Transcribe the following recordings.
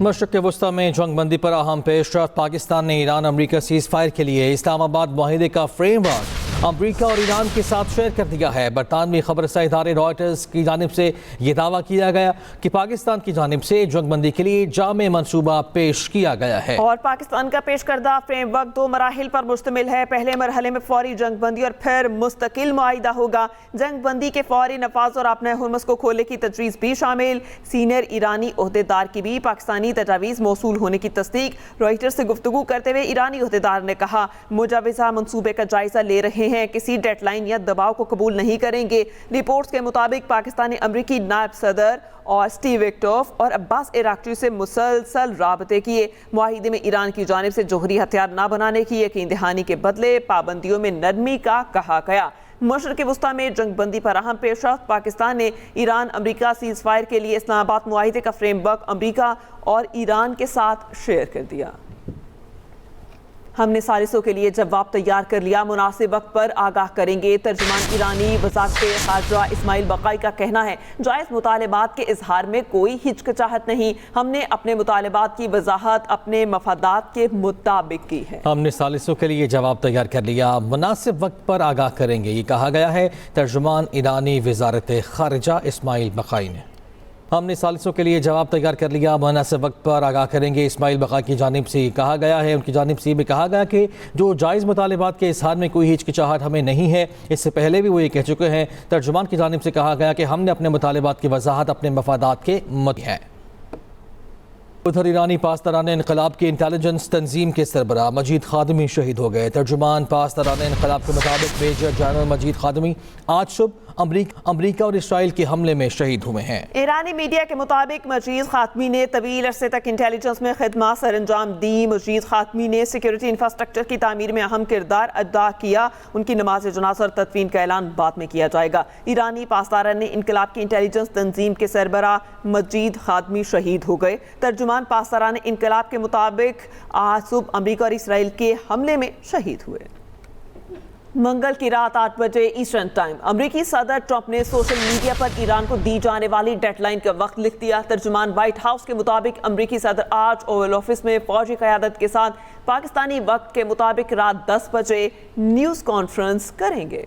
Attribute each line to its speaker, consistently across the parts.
Speaker 1: مشرق وسطی میں جنگ بندی پر اہم پیش رفت۔ پاکستان نے ایران امریکہ سیز فائر کے لیے اسلام آباد معاہدے کا فریم ورک امریکہ اور ایران کے ساتھ شیئر کر دیا ہے۔ برطانوی خبر رساں ادارے رائٹرز کی جانب سے یہ دعویٰ کیا گیا کہ پاکستان کی جانب سے جنگ بندی کے لیے جامع منصوبہ پیش کیا گیا ہے،
Speaker 2: اور پاکستان کا پیش کردہ فریم ورک 2 مراحل پر مشتمل ہے۔ پہلے مرحلے میں فوری جنگ بندی اور پھر مستقل معاہدہ ہوگا۔ جنگ بندی کے فوری نفاذ اور اپنے ہرمز کو کھولنے کی تجویز بھی شامل۔ سینئر ایرانی عہدیدار کی بھی پاکستانی تجاویز موصول ہونے کی تصدیق۔ رائٹرز سے گفتگو کرتے ہوئے ایرانی عہدیدار نے کہا، مجوزہ منصوبے کا جائزہ لے رہے ہیں، کسی ڈیڈ لائن یا دباؤ کو قبول نہیں کریں گے۔ رپورٹس کے مطابق پاکستانی امریکی نائب صدر اور اسٹیو وکٹوف اور عباس عراقچی سے مسلسل رابطے کیے۔ معاہدے میں ایران کی جانب سے جوہری ہتھیار نہ بنانے کی یقین دہانی کے بدلے پابندیوں میں نرمی کا کہا گیا۔ مشرق وسطی میں جنگ بندی پر اہم پیش رفت۔ پاکستان نے ایران امریکہ سیز فائر کے لیے اسلام آباد معاہدے کا فریم ورک امریکہ اور ایران کے ساتھ شیئر کر دیا۔ ہم نے ثالثوں کے لیے جواب تیار کر لیا، مناسب وقت پر آگاہ کریں گے۔ ترجمان ایرانی وزارت خارجہ اسماعیل بقائی کا کہنا ہے، جائز مطالبات کے اظہار میں کوئی ہچکچاہٹ نہیں، ہم نے اپنے مطالبات کی وضاحت اپنے مفادات کے مطابق کی ہے۔
Speaker 1: ہم نے ثالثوں کے لیے جواب تیار کر لیا، مناسب وقت پر آگاہ کریں گے، یہ کہا گیا ہے ترجمان ایرانی وزارت خارجہ اسماعیل بقائی نے۔ ہم نے ثالثوں کے لیے جواب تیار کر لیا، مناسب وقت پر آگاہ کریں گے، اسماعیل بقائی کی جانب سے کہا گیا ہے۔ ان کی جانب سے بھی کہا گیا کہ جو جائز مطالبات کے اظہار میں کوئی ہچکچاہٹ ہمیں نہیں ہے، اس سے پہلے بھی وہ یہ کہہ چکے ہیں۔ ترجمان کی جانب سے کہا گیا کہ ہم نے اپنے مطالبات کی وضاحت اپنے مفادات کے مطابق ہے۔ ادھر ایرانی پاسداران انقلاب کی انٹیلیجنس تنظیم کے سربراہ مجید خادمی شہید ہو گئے۔ ترجمان پاسداران انقلاب کے مطابق میجر جنرل مجید خادمی آج صبح امریکہ اور اسرائیل کے حملے میں شہید ہوئے ہیں۔
Speaker 2: ایرانی میڈیا کے مطابق مجید خاتمی نے طویل عرصے تک انٹیلیجنس میں خدمات سر انجام دی۔ مجید خاتمی نے سیکیورٹی انفراسٹرکچر کی تعمیر میں اہم کردار ادا کیا۔ ان کی نماز جنازہ اور تدفین کا اعلان بعد میں کیا جائے گا۔ ایرانی پاسداران انقلاب کی انٹیلیجنس تنظیم کے سربراہ مجید خاتمی شہید ہو گئے۔ ترجمان پاسداران انقلاب کے مطابق آج صبح امریکہ اور اسرائیل کے حملے میں شہید ہوئے۔ منگل کی رات 8 بجے ایسٹرن ٹائم امریکی صدر ٹرمپ نے سوشل میڈیا پر ایران کو دی جانے والی ڈیڈ لائن کا وقت لکھ دیا۔ ترجمان وائٹ ہاؤس کے مطابق امریکی صدر آج اوول آفس میں فوجی قیادت کے ساتھ پاکستانی وقت کے مطابق رات 10 بجے نیوز کانفرنس کریں گے۔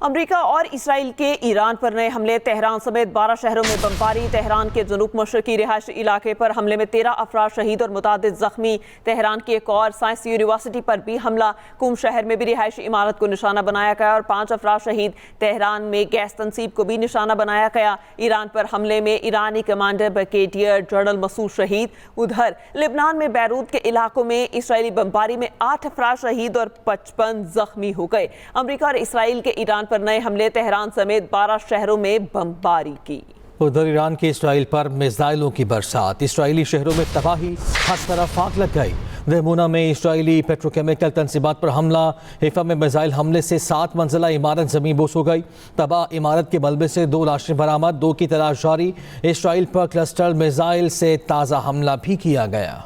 Speaker 2: امریکہ اور اسرائیل کے ایران پر نئے حملے، تہران سمیت 12 شہروں میں بمباری۔ تہران کے جنوب مشرقی رہائشی علاقے پر حملے میں 13 افراد شہید اور متعدد زخمی۔ تہران کی ایک اور سائنس یونیورسٹی پر بھی حملہ۔ قم شہر میں بھی رہائشی عمارت کو نشانہ بنایا گیا اور 5 افراد شہید۔ تہران میں گیس تنصیب کو بھی نشانہ بنایا گیا۔ ایران پر حملے میں ایرانی کمانڈر بریگیڈیئر جنرل مسعود شہید۔ ادھر لبنان میں بیروت کے علاقوں میں اسرائیلی بمباری میں 8 افراد شہید اور 55 زخمی ہو گئے۔ امریکہ اور اسرائیل کے ایران پر نئے حملے، تہران سمیت 12 شہروں میں بمباری کی۔
Speaker 1: ادھر ایران کی اسرائیل پر میزائلوں کی برسات، اسرائیلی شہروں میں تباہی، ہر طرف آگ لگ گئی۔ رمونہ میں اسرائیلی پیٹروکیمیکل تنصیبات پر حملہ، حیفا میں میزائل حملے سے 7 منزلہ عمارت زمین بوس ہو گئی۔ تباہ عمارت کے ملبے سے 2 لاشیں برآمد، 2 کی تلاش جاری۔ اسرائیل پر کلسٹر میزائل سے تازہ حملہ بھی کیا گیا۔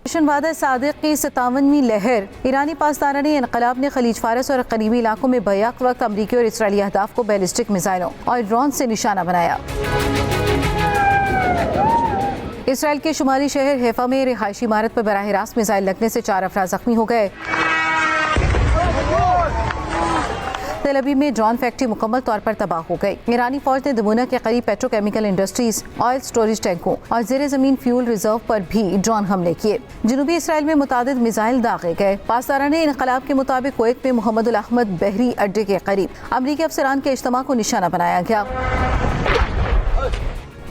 Speaker 3: جشن وعدہ صادق کی 57ویں لہر، ایرانی پاسداران انقلاب نے خلیج فارس اور قریبی علاقوں میں بیک وقت امریکی اور اسرائیلی اہداف کو بیلسٹک میزائلوں اور ڈرون سے نشانہ بنایا۔ اسرائیل کے شمالی شہر حیفا میں رہائشی عمارت پر براہ راست میزائل لگنے سے 4 افراد زخمی ہو گئے۔ تل ابیب میں ڈرون فیکٹری مکمل طور پر تباہ ہو گئی۔ ایرانی فوج نے دمونہ کے قریب پیٹروکیمیکل انڈسٹریز، آئل سٹوریج ٹینکوں اور زیر زمین فیول ریزرو پر بھی ڈرون حملے کیے۔ جنوبی اسرائیل میں متعدد میزائل داغے گئے۔ پاسداران انقلاب کے مطابق کویت میں محمد الاحمد بحری اڈے کے قریب امریکی افسران کے اجتماع کو نشانہ بنایا گیا۔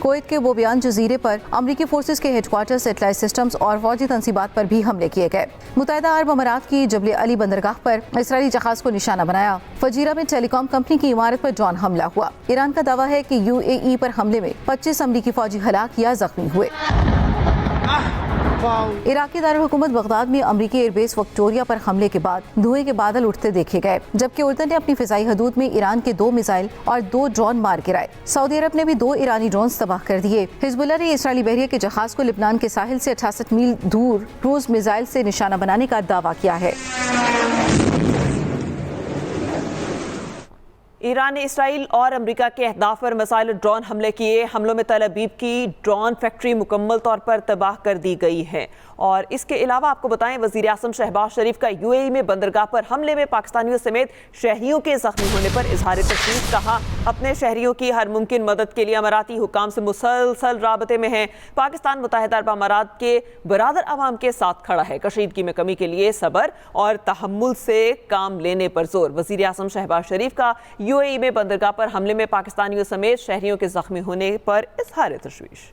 Speaker 3: کویت کے بوبیان جزیرے پر امریکی فورسز کے ہیڈ کوارٹر، سیٹلائٹ سسٹمز اور فوجی تنصیبات پر بھی حملے کیے گئے۔ متحدہ عرب امارات کی جبل علی بندرگاہ پر اسرائیلی جہاز کو نشانہ بنایا۔ فجیرہ میں ٹیلی کام کمپنی کی عمارت پر ڈرون حملہ ہوا۔ ایران کا دعویٰ ہے کہ UAE پر حملے میں 25 امریکی فوجی ہلاک یا زخمی ہوئے۔ عراقی دارالحکومت بغداد میں امریکی ایئر بیس وکٹوریہ پر حملے کے بعد دھوئیں کے بادل اٹھتے دیکھے گئے، جبکہ اردن نے اپنی فضائی حدود میں ایران کے 2 میزائل اور 2 ڈرون مار گرائے۔ سعودی عرب نے بھی 2 ایرانی ڈرونز تباہ کر دیے۔ حزب اللہ نے اسرائیلی بحریہ کے جہاز کو لبنان کے ساحل سے 68 میل دور کروز میزائل سے نشانہ بنانے کا دعویٰ کیا ہے۔
Speaker 2: ایران نے اسرائیل اور امریکہ کے اہداف پر مسائل ڈرون حملے کیے. حملوں میں تل ابیب کی ڈرون فیکٹری مکمل طور پر تباہ کر دی گئی ہے. اور اس کے علاوہ آپ کو بتائیں وزیر اعظم شہباز شریف کا UAE میں بندرگاہ پر حملے میں پاکستانیوں سمیت شہریوں کے زخمی ہونے پر اظہار تشویش. کہا اپنے شہریوں کی ہر ممکن مدد کے لیے اماراتی حکام سے مسلسل رابطے میں ہیں. پاکستان متحدہ عرب امارات کے برادر عوام کے ساتھ کھڑا ہے. کشیدگی میں کمی کے لیے صبر اور تحمل سے کام لینے پر زور. وزیر اعظم شہباز شریف کا UAE میں بندرگاہ پر حملے میں پاکستانیوں سمیت شہریوں کے زخمی ہونے پر اظہار تشویش.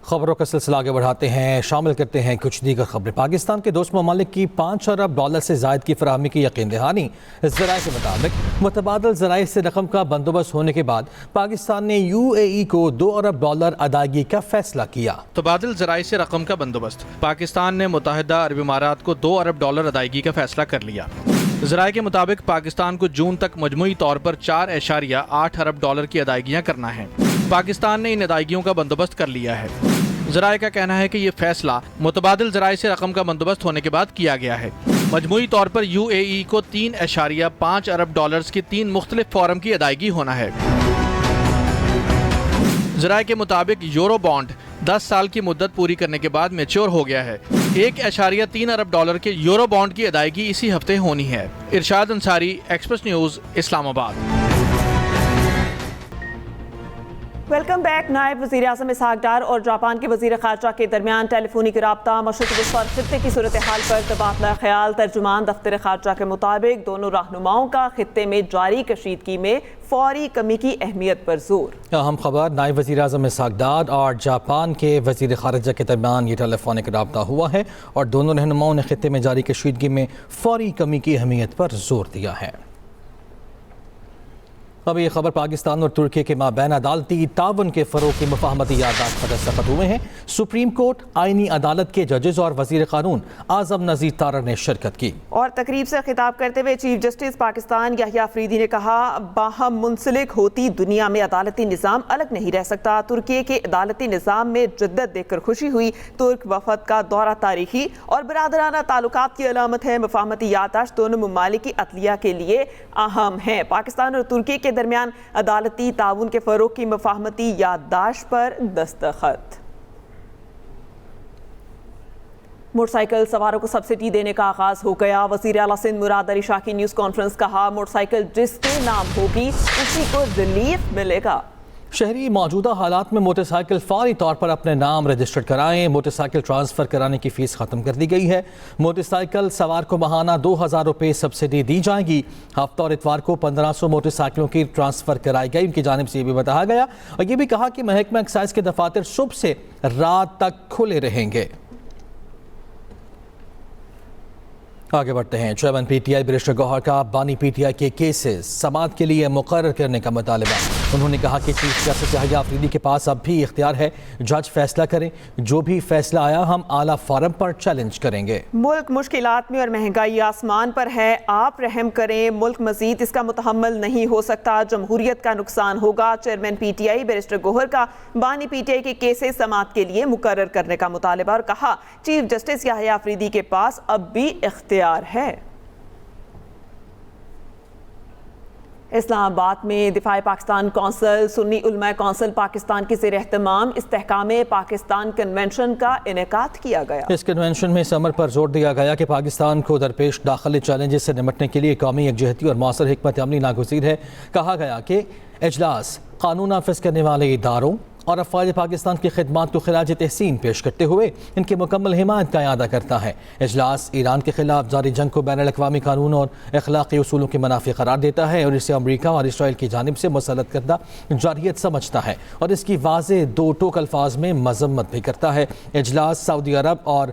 Speaker 1: خبروں کا سلسلہ آگے بڑھاتے ہیں، شامل کرتے ہیں کچھ دیگر خبریں. پاکستان کے دوست ممالک کی $5 ارب سے زائد کی فراہمی کی یقین دہانی. ذرائع کے مطابق متبادل ذرائع سے رقم کا بندوبست ہونے کے بعد پاکستان نے UAE کو $2 ارب ادائیگی کا فیصلہ کیا.
Speaker 4: متبادل ذرائع سے رقم کا بندوبست. پاکستان نے متحدہ عرب امارات کو $2 ارب ادائیگی کا فیصلہ کر لیا. ذرائع کے مطابق پاکستان کو جون تک مجموعی طور پر $4.8 ارب کی ادائیگیاں کرنا ہے. پاکستان نے ان ادائیگیوں کا بندوبست کر لیا ہے. ذرائع کا کہنا ہے کہ یہ فیصلہ متبادل ذرائع سے رقم کا بندوبست ہونے کے بعد کیا گیا ہے. مجموعی طور پر UAE کو $3.5 ارب کی 3 مختلف فارم کی ادائیگی ہونا ہے. ذرائع کے مطابق یورو بانڈ 10 سال کی مدت پوری کرنے کے بعد میچور ہو گیا ہے. $1.3 ارب کے یورو بانڈ کی ادائیگی اسی ہفتے ہونی ہے. ارشاد انصاری، ایکسپریس نیوز، اسلام آباد.
Speaker 2: Welcome back. نائب وزیر اعظم اسحاق ڈار اور جاپان کے وزیر خارجہ کے درمیان ٹیلی فونک رابطہ. مشرق وسطی اور خطے کی صورتحال پر تبادلہ خیال. ترجمان دفتر خارجہ کے مطابق دونوں رہنماؤں کا خطے میں جاری کشیدگی میں فوری کمی کی اہمیت پر زور.
Speaker 1: اہم خبر، نائب وزیر اعظم اسحاق ڈار اور جاپان کے وزیر خارجہ کے درمیان یہ ٹیلی فونک رابطہ ہوا ہے اور دونوں رہنماؤں نے خطے میں جاری کشیدگی میں فوری کمی کی اہمیت پر زور دیا ہے. اب یہ خبر، پاکستان اور ترکی کے مابین عدالتی تعاون کے فروغ کی مفاہمتی یادداشت پر دستخط ہوئے ہیں. سپریم کورٹ، آئینی عدالت کے ججز اور وزیر قانون اعظم نذیر تارڑ نے شرکت کی.
Speaker 2: اور تقریب سے خطاب کرتے ہوئے چیف جسٹس پاکستان یحییٰ افریدی نے کہا باہم منسلک ہوتی دنیا میں عدالتی نظام الگ نہیں رہ سکتا. ترکی کے عدالتی نظام میں جدت دیکھ کر خوشی ہوئی. ترک وفد کا دورہ تاریخی اور برادرانہ تعلقات کی علامت ہے. مفاہمتی یادداشت دونوں ممالک کی عدلیہ کے لیے اہم ہے. پاکستان اور ترکی کے درمیان عدالتی تعاون کے فروغ کی مفاہمتی یادداشت پر دستخط. موٹر سائیکل سواروں کو سبسڈی دینے کا آغاز ہو گیا. وزیر اعلیٰ سندھ مراد علی شاہ کی نیوز کانفرنس. کہا موٹر سائیکل جس کے نام ہوگی اسی کو ریلیف ملے گا.
Speaker 1: شہری موجودہ حالات میں موٹر سائیکل فوری طور پر اپنے نام رجسٹر کرائیں. موٹر سائیکل ٹرانسفر کرانے کی فیس ختم کر دی گئی ہے. موٹر سائیکل سوار کو ماہانہ $2000 سبسڈی دی جائے گی. ہفتہ اور اتوار کو 1500 موٹر سائیکلوں کی ٹرانسفر کرائی گئی. ان کی جانب سے یہ بھی بتایا گیا اور یہ بھی کہا کہ محکمہ ایکسائز کے دفاتر صبح سے رات تک کھلے رہیں گے. آگے بڑھتے ہیں. چیئرمین PTI بیرسٹر گوہر کا بانی PTI کے کیسز سماعت کے لیے مقرر کرنے کا مطالبہ. انہوں نے کہا کہ چیف جسٹس یحییٰ افریدی کے پاس اب بھی اختیار ہے. جج فیصلہ کریں، جو بھی فیصلہ آیا ہم اعلیٰ فورم پر چیلنج کریں گے.
Speaker 2: ملک مشکلات میں اور مہنگائی آسمان پر ہے. آپ رحم کریں، ملک مزید اس کا متحمل نہیں ہو سکتا. جمہوریت کا نقصان ہوگا. چیئرمین PTI بیرسٹر گوہر کا بانی PTI کے کیسز سماعت کے لیے مقرر کرنے کا مطالبہ. اور کہا چیف جسٹس یحییٰ افریدی کے پاس اب بھی اختیار ہے. اسلام آباد میں دفاع پاکستان کونسل، سنی علماء کونسل پاکستان کے زیر اہتمام استحکام پاکستان کنونشن کا انعقاد کیا گیا. اس
Speaker 1: کنونشن میں اس امر پر زور دیا گیا کہ پاکستان کو درپیش داخلی چیلنجز سے نمٹنے کے لیے قومی یکجہتی اور مؤثر حکمت عملی ناگزیر ہے. کہا گیا کہ اجلاس قانون نافذ کرنے والے اداروں اور افواج پاکستان کی خدمات کو خراج تحسین پیش کرتے ہوئے ان کی مکمل حمایت کا اعادہ کرتا ہے. اجلاس ایران کے خلاف جاری جنگ کو بین الاقوامی قانون اور اخلاقی اصولوں کے منافی قرار دیتا ہے اور اسے امریکہ اور اسرائیل کی جانب سے مسلط کردہ جارحیت سمجھتا ہے اور اس کی واضح دو ٹوک الفاظ میں مذمت بھی کرتا ہے. اجلاس سعودی عرب اور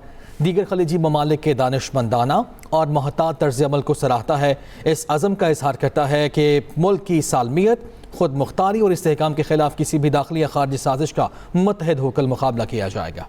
Speaker 1: دیگر خلیجی ممالک کے دانشمندانہ اور محتاط طرز عمل کو سراہتا ہے. اس عزم کا اظہار کرتا ہے کہ ملک کی سالمیت، خود مختاری اور استحکام کے خلاف کسی بھی داخلی یا خارجی سازش کا متحد ہو کر مقابلہ کیا جائے گا.